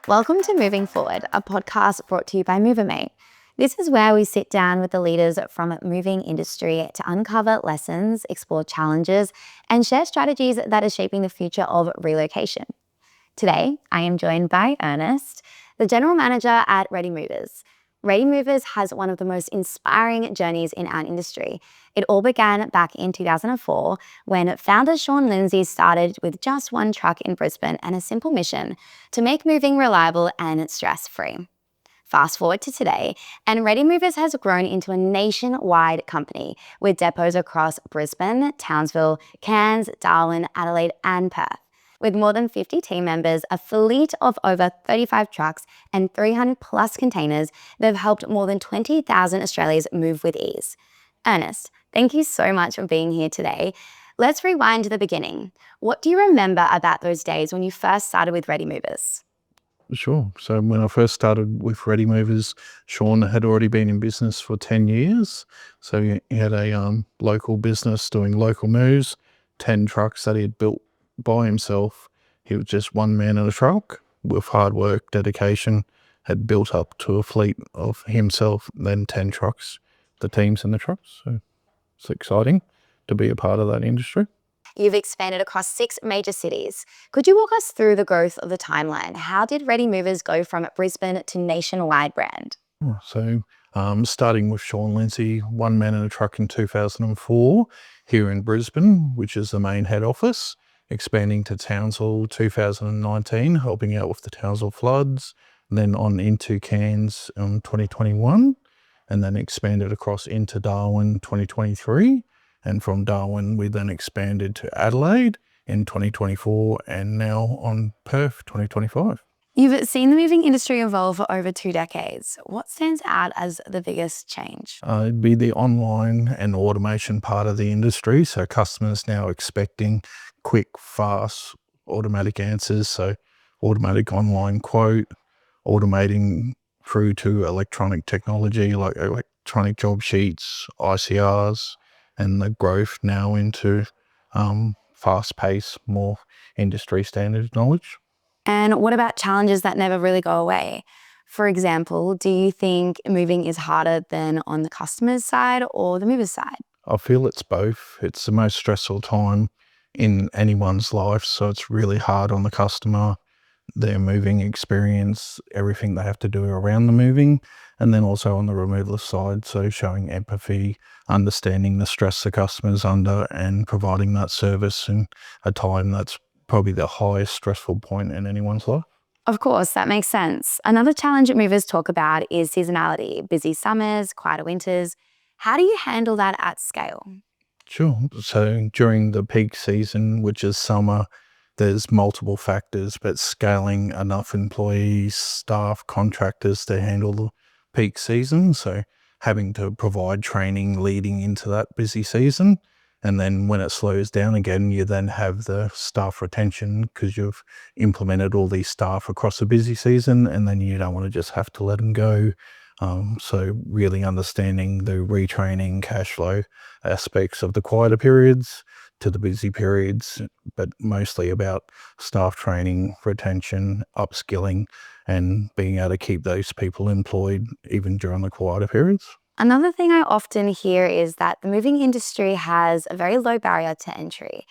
Welcome to Moving Forward, a podcast brought to you by MoverMate. This is where we sit down with the leaders from moving industry to uncover lessons, explore challenges, and share strategies that are shaping the future of relocation. Today, I am joined by Ernest, the General Manager at Ready Movers. Ready Movers has one of the most inspiring journeys in our industry. It all began back in 2004 when founder Sean Lindsay started with just one truck in Brisbane and a simple mission to make moving reliable and stress-free. Fast forward to today, and Ready Movers has grown into a nationwide company with depots across Brisbane, Townsville, Cairns, Darwin, Adelaide, and Perth. With more than 50 team members, a fleet of over 35 trucks, and 300 plus containers, they've helped more than 20,000 Australians move with ease. Ernest, thank you so much for being here today. Let's rewind to the beginning. What do you remember about those days when you first started with Ready Movers? Sure. So when I first started with Ready Movers, Sean had already been in business for 10 years. So he had a local business doing local moves, 10 trucks that he had built by himself. He was just one man in a truck with hard work, dedication, had built up to a fleet of himself, then 10 trucks, the teams and the trucks. So it's exciting to be a part of that industry. You've expanded across 6 major cities. Could you walk us through the growth of the timeline? How did Ready Movers go from Brisbane to nationwide brand? So starting with Sean Lindsay, one man in a truck in 2004 here in Brisbane, which is the main head office, expanding to Townsville 2019, helping out with the Townsville floods, and then on into Cairns in 2021, and then expanded across into Darwin 2023. And from Darwin, we then expanded to Adelaide in 2024 and now on Perth 2025. You've seen the moving industry evolve for over 2 decades. What stands out as the biggest change? It'd be the online and automation part of the industry. So customers now expecting quick, fast, automatic answers. So automatic online quote, automating through to electronic technology like electronic job sheets, ICRs, and the growth now into fast-paced, more industry standard knowledge. And what about challenges that never really go away? For example, do you think moving is harder than on the customer's side or the mover's side? I feel it's both. It's the most stressful time in anyone's life, so it's really hard on the customer, their moving experience, everything they have to do around the moving, and then also on the removal side, so showing empathy, understanding the stress the customer's under, and providing that service in a time that's probably the highest stressful point in anyone's life. Of course, that makes sense. Another challenge that movers talk about is seasonality, busy summers, quieter winters. How do you handle that at scale? Sure. So during the peak season, which is summer, there's multiple factors, but scaling enough employees, staff, contractors to handle the peak season. So having to provide training leading into that busy season. And then when it slows down again, you then have the staff retention because you've implemented all these staff across a busy season, and then you don't want to just have to let them go. So really understanding the retraining cash flow aspects of the quieter periods to the busy periods, but mostly about staff training, retention, upskilling, and being able to keep those people employed even during the quieter periods. Another thing I often hear is that the moving industry has a very low barrier to entry.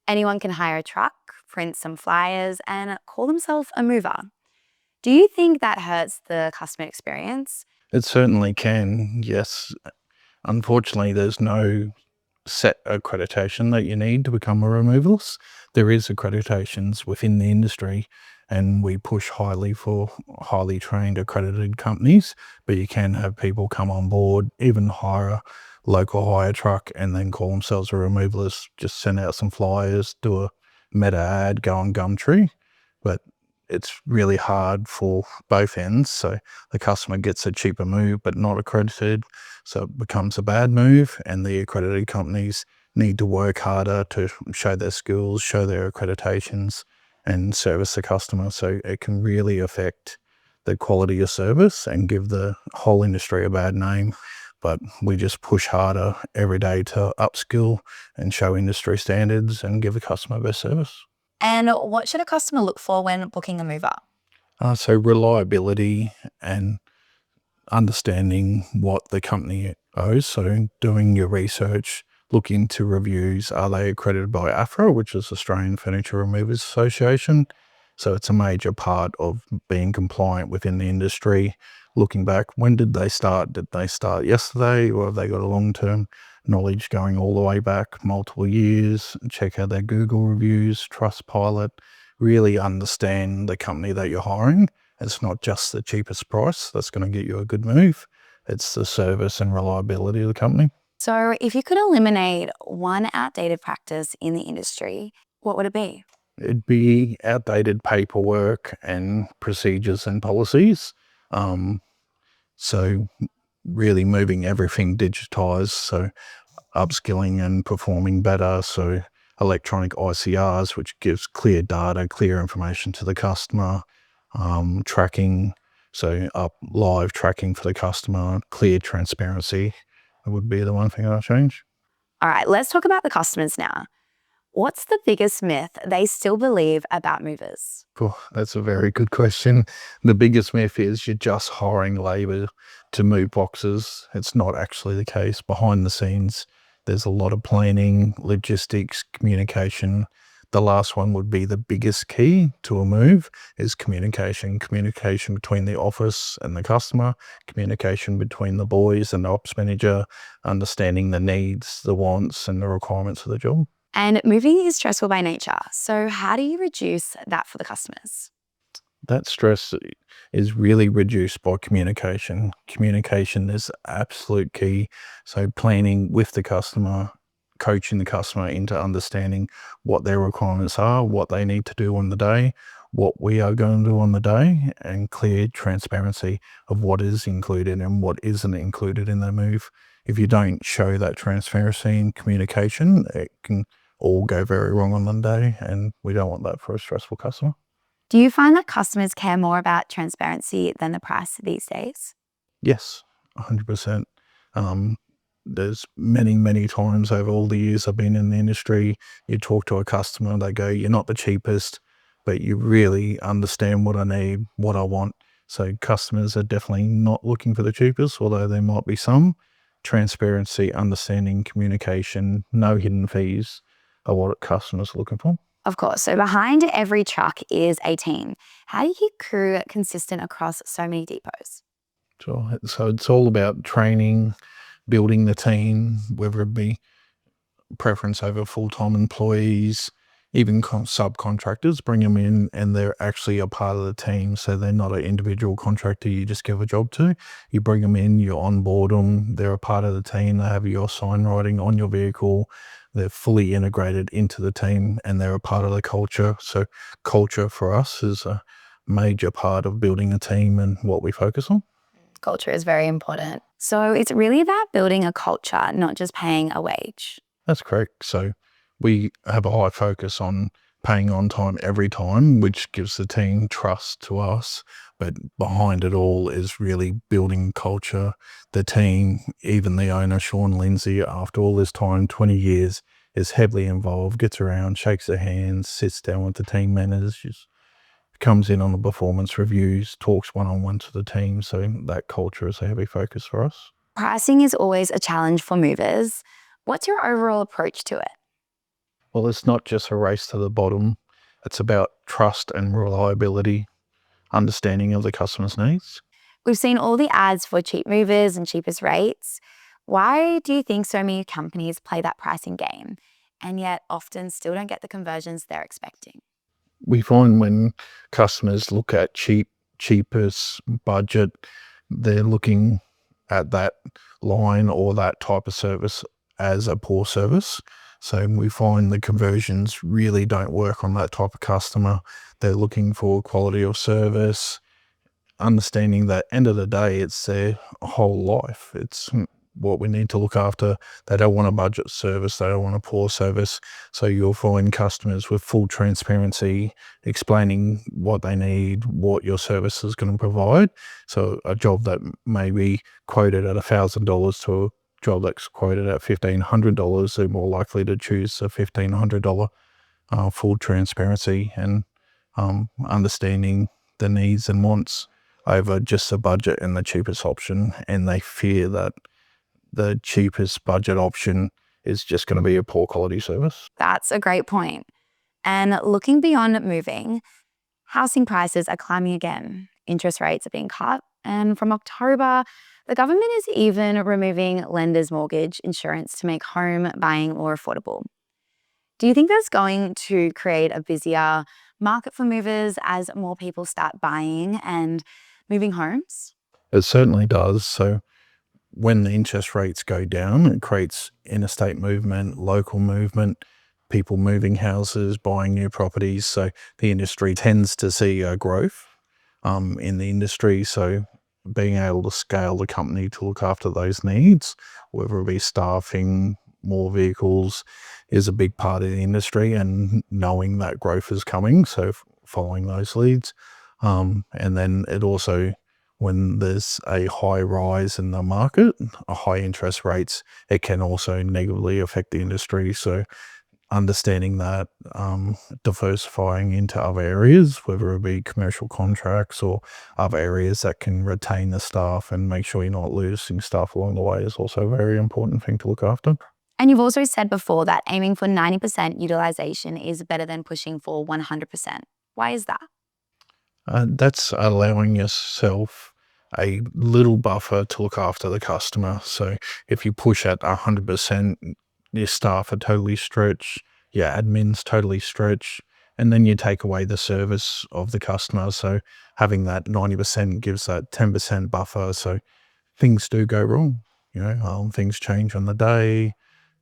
Anyone can hire a truck, print some flyers, and call themselves a mover. Do you think that hurts the customer experience? It certainly can, yes. Unfortunately, there's no set accreditation that you need to become a removalist. There is accreditations within the industry, and we push highly for highly trained accredited companies, but you can have people come on board, even hire a local hire truck and then call themselves a removalist, just send out some flyers, do a meta ad, go on Gumtree. But it's really hard for both ends. So the customer gets a cheaper move, but not accredited. So it becomes a bad move, and the accredited companies need to work harder to show their skills, show their accreditations, and service the customer. So it can really affect the quality of service and give the whole industry a bad name. But we just push harder every day to upskill and show industry standards and give the customer best service. And what should a customer look for when booking a mover? So reliability and understanding what the company owes. So doing your research, look into reviews. Are they accredited by AFRA, which is Australian Furniture Removers Association? So it's a major part of being compliant within the industry. Looking back, when did they start? Did they start yesterday, or have they got a long-term knowledge going all the way back multiple years? Check out their Google reviews, Trustpilot. Really understand the company that you're hiring. It's not just the cheapest price that's going to get you a good move. It's the service and reliability of the company. So, if you could eliminate one outdated practice in the industry, what would it be? It'd be outdated paperwork and procedures and policies. So really moving everything digitized. So upskilling and performing better. So electronic ICRs, which gives clear data, clear information to the customer, tracking, so up live tracking for the customer, clear transparency. That would be the one thing I'd change. All right, let's talk about the customers now. What's the biggest myth they still believe about movers? Oh, that's a very good question. The biggest myth is you're just hiring labor to move boxes. It's not actually the case. Behind the scenes, there's a lot of planning, logistics, communication. The last one would be the biggest key to a move is communication. Communication between the office and the customer, communication between the boys and the ops manager, understanding the needs, the wants, and the requirements of the job. And moving is stressful by nature. So, how do you reduce that for the customers? That stress is really reduced by communication. Communication is absolute key. So planning with the customer, coaching the customer into understanding what their requirements are, what they need to do on the day, what we are going to do on the day, and clear transparency of what is included and what isn't included in the move. If you don't show that transparency and communication, it can all go very wrong on the day, and we don't want that for a stressful customer. Do you find that customers care more about transparency than the price these days? Yes, 100%. There's many, many times over all the years I've been in the industry, you talk to a customer, they go, "You're not the cheapest, but you really understand what I need, what I want." So customers are definitely not looking for the cheapest, although there might be some. Transparency, understanding, communication, no hidden fees are what customers are looking for. Of course. So, behind every truck is a team. How do you keep crew consistent across so many depots? So it's all about training, building the team, whether it be preference over full-time employees, even subcontractors, bring them in and they're actually a part of the team. So they're not an individual contractor you just give a job to. You bring them in, you onboard them, they're a part of the team, they have your sign writing on your vehicle, they're fully integrated into the team and they're a part of the culture. So culture for us is a major part of building a team and what we focus on. Culture is very important. So, it's really about building a culture, not just paying a wage. That's correct. So we have a high focus on paying on time every time, which gives the team trust to us. But behind it all is really building culture. The team, even the owner, Sean Lindsay, after all this time, 20 years, is heavily involved, gets around, shakes their hands, sits down with the team managers, comes in on the performance reviews, talks one-on-one to the team. So that culture is a heavy focus for us. Pricing is always a challenge for movers. What's your overall approach to it? Well, it's not just a race to the bottom. It's about trust and reliability, understanding of the customer's needs. We've seen all the ads for cheap movers and cheapest rates. Why do you think so many companies play that pricing game and yet often still don't get the conversions they're expecting? We find when customers look at cheapest, budget, they're looking at that line or that type of service as a poor service. So we find the conversions really don't work on that type of customer. They're looking for quality of service, understanding that end of the day, it's their whole life. It's what we need to look after. They don't want a budget service. They don't want a poor service. So you'll find customers with full transparency, explaining what they need, what your service is going to provide. So a job that may be quoted at $1,000 to a job that's quoted at $1,500, they're more likely to choose a $1,500 full transparency and understanding the needs and wants over just the budget and the cheapest option, and they fear that the cheapest budget option is just going to be a poor quality service. That's a great point. And looking beyond moving, housing prices are climbing again. Interest rates are being cut. And from October, the government is even removing lenders' mortgage insurance to make home buying more affordable. Do you think that's going to create a busier market for movers as more people start buying and moving homes? It certainly does. So when the interest rates go down, it creates interstate movement, local movement, people moving houses, buying new properties. So the industry tends to see a growth in the industry. So being able to scale the company to look after those needs, whether it be staffing, more vehicles, is a big part of the industry, and knowing that growth is coming. So following those leads. And then it also, when there's a high rise in the market, a high interest rates, it can also negatively affect the industry. So understanding that, diversifying into other areas, whether it be commercial contracts or other areas that can retain the staff and make sure you're not losing staff along the way, is also a very important thing to look after. And you've also said before that aiming for 90% utilization is better than pushing for 100%. Why is that? That's allowing yourself a little buffer to look after the customer. So if you push at 100%, your staff are totally stretched, your admin's totally stretched, and then you take away the service of the customer. So having that 90% gives that 10% buffer. So things do go wrong. Things change on the day,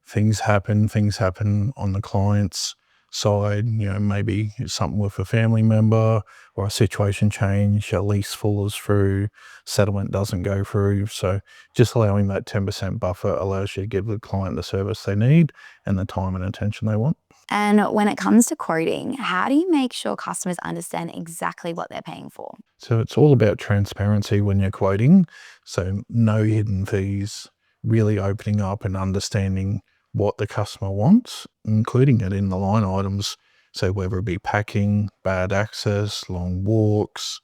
things happen on the client's side. Maybe it's something with a family member or a situation change, a lease falls through, settlement doesn't go through. So just allowing that 10% buffer allows you to give the client the service they need and the time and attention they want. And when it comes to quoting, how do you make sure customers understand exactly what they're paying for? So it's all about transparency when you're quoting. So no hidden fees, really opening up and understanding what the customer wants, including it in the line items. So whether it be packing, bad access, long walks,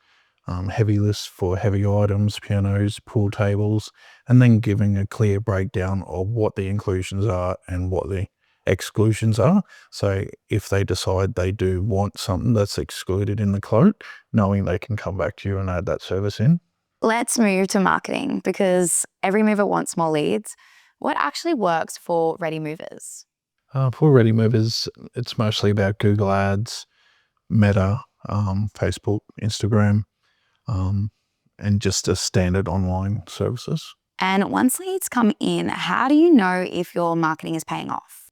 heavy lists for heavy items, pianos, pool tables, and then giving a clear breakdown of what the inclusions are and what the exclusions are. So if they decide they do want something that's excluded in the quote, knowing they can come back to you and add that service in. Let's move to marketing, because every mover wants more leads. What actually works for ready movers? For ready movers, it's mostly about Google Ads, Meta, Facebook, Instagram, and just the standard online services. And once leads come in, how do you know if your marketing is paying off?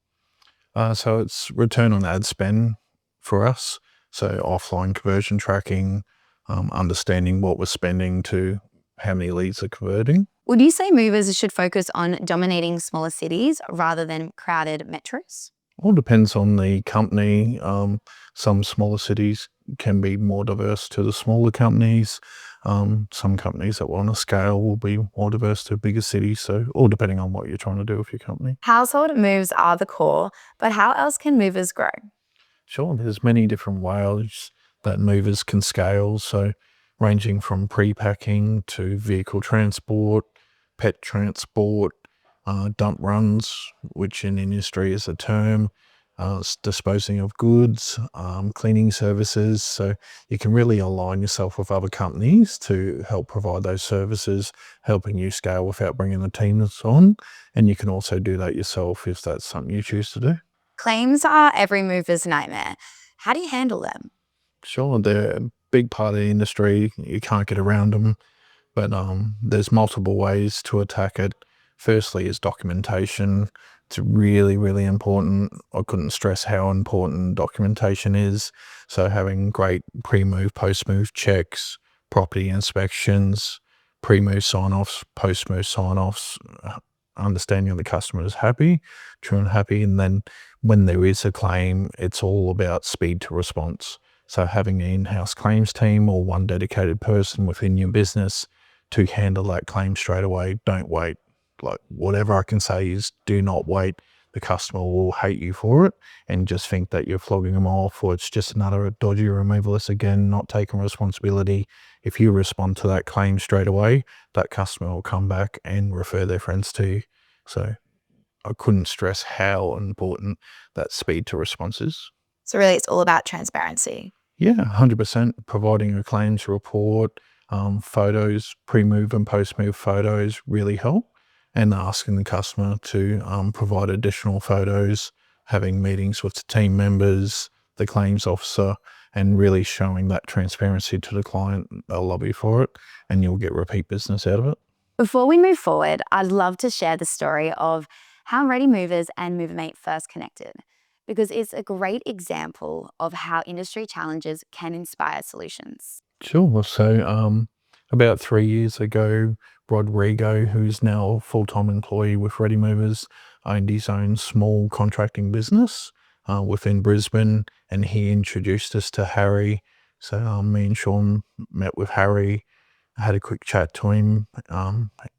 So it's return on ad spend for us. So offline conversion tracking, understanding what we're spending to how many leads are converting. Would you say movers should focus on dominating smaller cities rather than crowded metros? All depends on the company. Some smaller cities can be more diverse to the smaller companies. Some companies that want to scale will be more diverse to bigger cities. So all depending on what you're trying to do with your company. Household moves are the core, but how else can movers grow? Sure, there's many different ways that movers can scale. So ranging from pre-packing to vehicle transport, pet transport, dump runs, which in industry is a term, disposing of goods, cleaning services. So you can really align yourself with other companies to help provide those services, helping you scale without bringing the teams on. And you can also do that yourself if that's something you choose to do. Claims are every mover's nightmare. How do you handle them? Sure, they're a big part of the industry. You can't get around them, but there's multiple ways to attack it. Firstly is documentation. It's really, really important. I couldn't stress how important documentation is. So having great pre-move, post-move checks, property inspections, pre-move sign-offs, post-move sign-offs, understanding the customer is happy, true and happy. And then when there is a claim, it's all about speed to response. So having an in-house claims team or one dedicated person within your business to handle that claim straight away. Don't wait. Like, whatever I can say is do not wait. the customer will hate you for it and just think that you're flogging them off, or it's just another dodgy removalist again, not taking responsibility. If you respond to that claim straight away, that customer will come back and refer their friends to you. So I couldn't stress how important that speed to response is. So really, it's all about transparency. Yeah, 100%. Providing a claims report, photos, pre-move and post-move photos really help. And asking the customer to provide additional photos, having meetings with the team members, the claims officer, and really showing that transparency to the client. They'll love you for it, and you'll get repeat business out of it. Before we move forward, I'd love to share the story of how Ready Movers and MoverMate first connected, because it's a great example of how industry challenges can inspire solutions. Sure. So, about 3 years ago, Rodrigo, who's now a full-time employee with Ready Movers, owned his own small contracting business within Brisbane, and he introduced us to Harry. So, me and Sean met with Harry. I had a quick chat to him.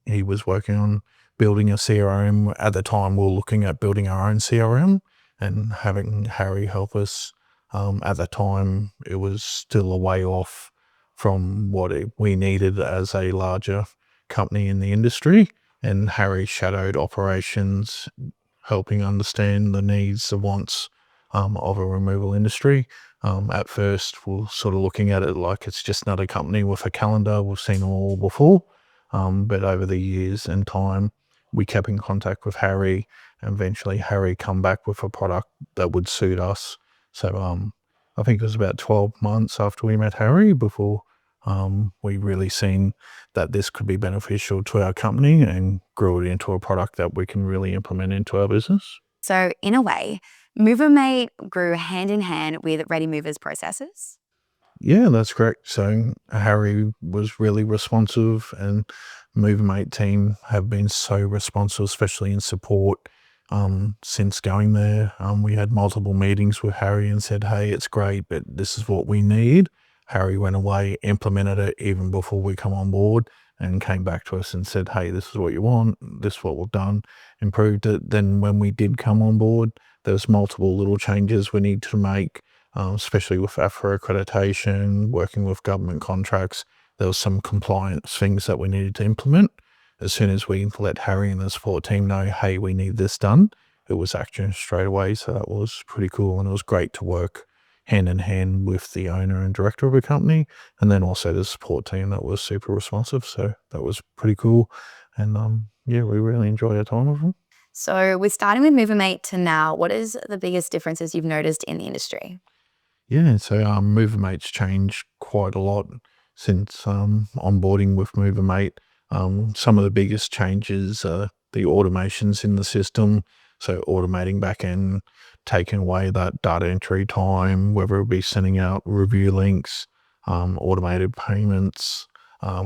He was working on building a CRM. At the time, we were looking at building our own CRM and having Harry help us. At the time, it was still a way off from what we needed as a larger company in the industry. And Harry shadowed operations, helping understand the needs, the wants of a removal industry. At first, we're sort of looking at it like it's just another company with a calendar. We've seen them all before. But over the years and time, we kept in contact with Harry, and eventually Harry come back with a product that would suit us. So I think it was about 12 months after we met Harry before we really seen that this could be beneficial to our company and grow it into a product that we can really implement into our business. So, in a way, MoverMate grew hand in hand with Ready Movers processes. Yeah, that's correct. So Harry was really responsive, and MoverMate team have been so responsive, especially in support. Since going there, we had multiple meetings with Harry and said, "Hey, it's great, but this is what we need." Harry went away, implemented it even before we come on board, and came back to us and said, "Hey, this is what you want. This is what we've done." Improved it. Then when we did come on board, there was multiple little changes we need to make, especially with AFRA accreditation, working with government contracts. There was some compliance things that we needed to implement. As soon as we let Harry and the support team know, hey, we need this done, it was action straight away. So that was pretty cool. And it was great to work hand in hand with the owner and director of a company, and then also the support team that was super responsive. So that was pretty cool. And yeah, we really enjoyed our time with them. So, we're starting with MoverMate to now. What is the biggest differences you've noticed in the industry? Yeah, so MoverMate's changed quite a lot since onboarding with MoverMate. Some of the biggest changes are the automations in the system. So automating back end, taking away that data entry time, whether it be sending out review links, automated payments,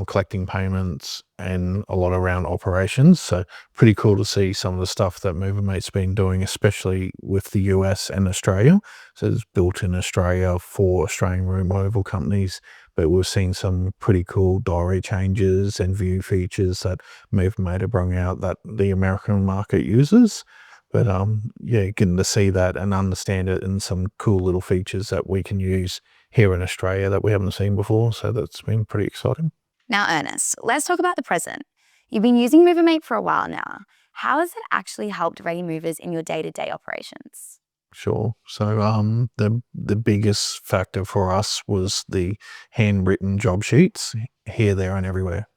collecting payments, and a lot around operations. So pretty cool to see some of the stuff that MoverMate's been doing, especially with the US and Australia. So it's built in Australia for Australian removal companies, but we've seen some pretty cool diary changes and view features that MoverMate have brought out that the American market uses. But yeah, getting to see that and understand it, and some cool little features that we can use here in Australia that we haven't seen before. So that's been pretty exciting. Now, Ernest, let's talk about the present. You've been using MoverMate for a while now. How has it actually helped Ready Movers in your day-to-day operations? Sure. So the biggest factor for us was the handwritten job sheets here, there, and everywhere.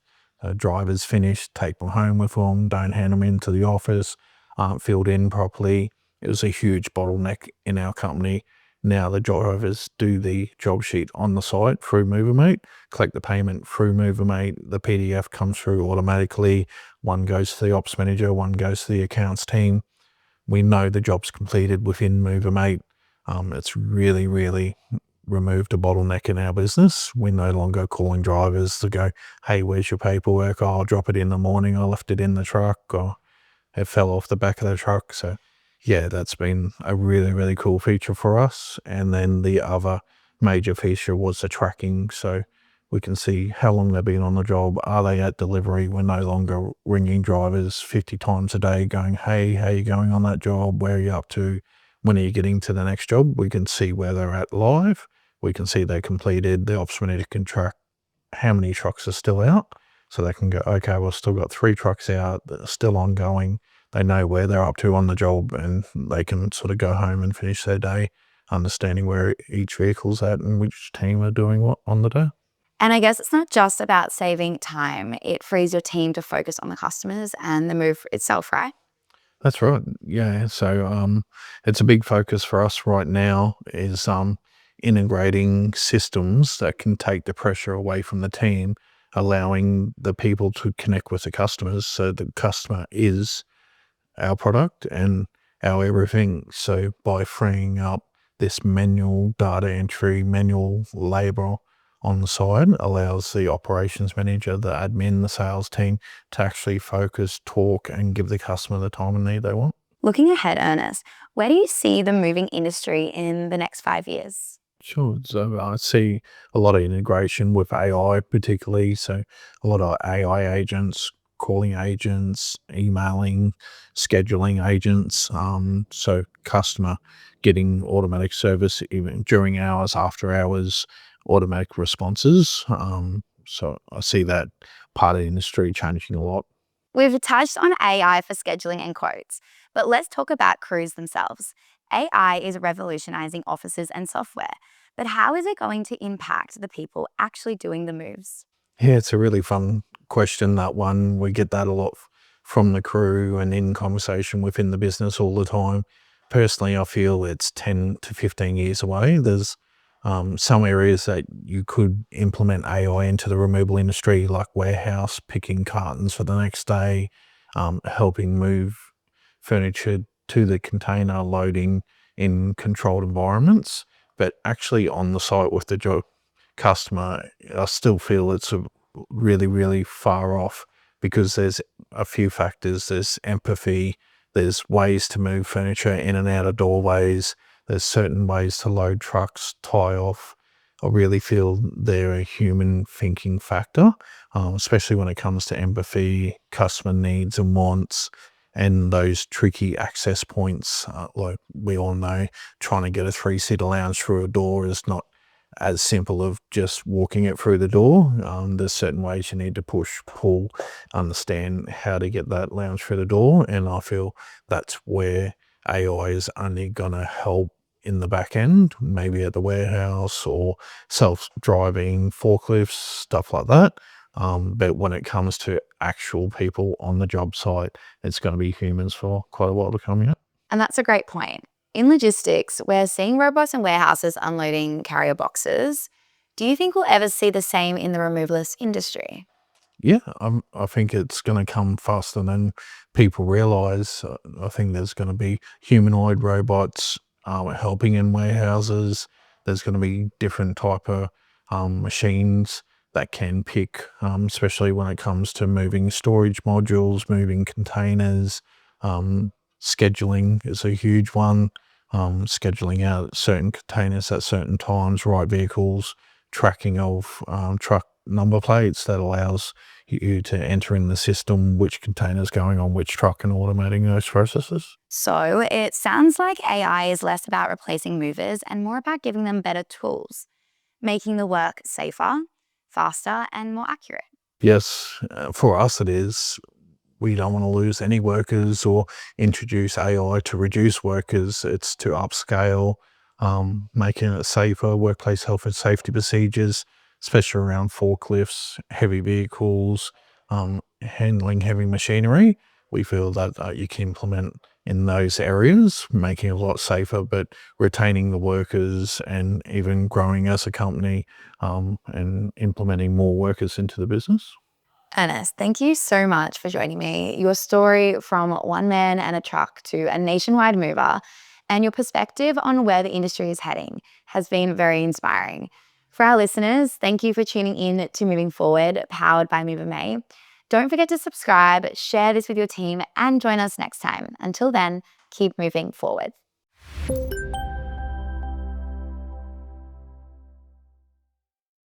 Drivers finish, take them home with them, don't hand them into the office, aren't filled in properly. It was a huge bottleneck in our company. Now the drivers do the job sheet on the site through MoverMate, collect the payment through MoverMate. The PDF comes through automatically. One goes to the ops manager, one goes to the accounts team. We know the job's completed within MoverMate. It's really, really removed a bottleneck in our business. We're no longer calling drivers to go, hey, where's your paperwork? Oh, I'll drop it in the morning. I left it in the truck, or it fell off the back of the truck. So yeah, that's been a really, really cool feature for us. And then the other major feature was the tracking. So We can see how long they've been on the job. Are they at delivery? We're no longer ringing drivers 50 times a day going, hey, how are you going on that job? Where are you up to? When are you getting to the next job? We can see where they're at live. We can see they're completed. The ops manager can track how many trucks are still out. So they can go, okay, we've still got 3 trucks out that are still ongoing. They know where they're up to on the job, and they can sort of go home and finish their day understanding where each vehicle's at and which team are doing what on the day. And I guess it's not just about saving time, it frees your team to focus on the customers and the move itself, right? That's right. Yeah. So it's a big focus for us right now is integrating systems that can take the pressure away from the team, allowing the people to connect with the customers. So the customer is our product and our everything. So by freeing up this manual data entry, manual labor on the side allows the operations manager, the admin, the sales team to actually focus, talk, and give the customer the time and need they want. Looking ahead, Ernest, where do you see the moving industry in the next 5 years? Sure. So I see a lot of integration with AI, particularly. So a lot of AI agents, calling agents, emailing, scheduling agents. So customer getting automatic service even during hours, after hours, automatic responses. So I see that part of the industry changing a lot. We've touched on AI for scheduling and quotes, but let's talk about crews themselves. AI is revolutionizing offices and software, but how is it going to impact the people actually doing the moves? Yeah, it's a really fun question, that one. We get that a lot from the crew and in conversation within the business all the time. Personally, I feel it's 10 to 15 years away. There's some areas that you could implement AI into the removal industry, like warehouse, picking cartons for the next day, helping move furniture to the container, loading in controlled environments. But actually on the site with the job customer, I still feel it's a really, really far off because there's a few factors. There's empathy, there's ways to move furniture in and out of doorways, there's certain ways to load trucks, tie off. I really feel they're a human thinking factor, especially when it comes to empathy, customer needs and wants, and those tricky access points. Like we all know, trying to get a 3-seater lounge through a door is not as simple of just walking it through the door. There's certain ways you need to push, pull, understand how to get that lounge through the door. And I feel that's where AI is only going to help in the back end, maybe at the warehouse or self-driving forklifts, stuff like that. But when it comes to actual people on the job site, it's going to be humans for quite a while to come yet. And that's a great point. In logistics, we're seeing robots in warehouses unloading carrier boxes. Do you think we'll ever see the same in the removalist industry? Yeah, I think it's going to come faster than people realize. I think there's going to be humanoid robots helping in warehouses. There's going to be different type of machines that can pick, especially when it comes to moving storage modules, moving containers. Scheduling is a huge one. Scheduling out certain containers at certain times, right vehicles, tracking of truck number plates that allows you to enter in the system which container's going on which truck and automating those processes. So it sounds like AI is less about replacing movers and more about giving them better tools, making the work safer, faster, and more accurate. Yes, for us it is. We don't want to lose any workers or introduce AI to reduce workers. It's to upscale, making it safer, workplace health and safety procedures, especially around forklifts, heavy vehicles, handling heavy machinery. We feel that you can implement in those areas, making it a lot safer, but retaining the workers and even growing as a company, and implementing more workers into the business. Ernest, thank you so much for joining me. Your story from one man and a truck to a nationwide mover and your perspective on where the industry is heading has been very inspiring. For our listeners, thank you for tuning in to Moving Forward, powered by MoverMate. Don't forget to subscribe, share this with your team, and join us next time. Until then, keep moving forward.